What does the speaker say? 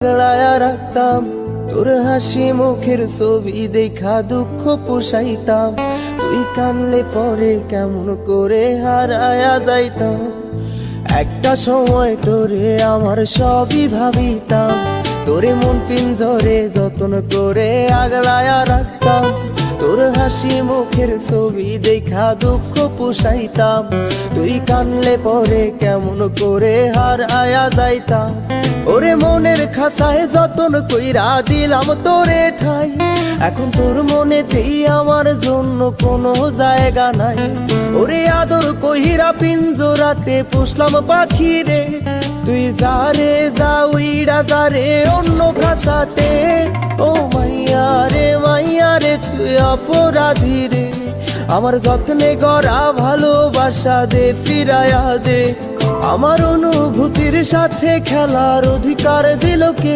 গলায়া রাখতাম তোর হাসি মুখের ছবি দেখা দুঃখ পোষাইতাম, তুই কানলে পরে কেমন করে হারায়া যাইতাম। একটা সময় তোরে আমার সবই ভাবিতাম, তোরে মন পিঞ্জরে যতন করে আগলায়া রাখতাম। তোর হাসি মুখের ছবি দেখা দুঃখ পোষাইতাম, তুই কানলে পরে কেমন করে হারায়া যাইতাম। ওরে মনের খাঁচায় যতন কইরা দিলাম তোরে ঠাই, এখন তোর মনেতেই আমার জন্য কোনো জায়গা নাই। ওরে আদর কইরা পিঞ্জরাতে পুষলাম পাখি রে, তুই যারে যা উইড়া যারে অন্য খাঁচাতে। ও মাইয়া রে তুই অপরাধী রে, আমার যত্নে গড়া ভালোবাসা দে ফিরায়া দে। আমার অনুভূতির সাথে খেলার অধিকার দিল কে?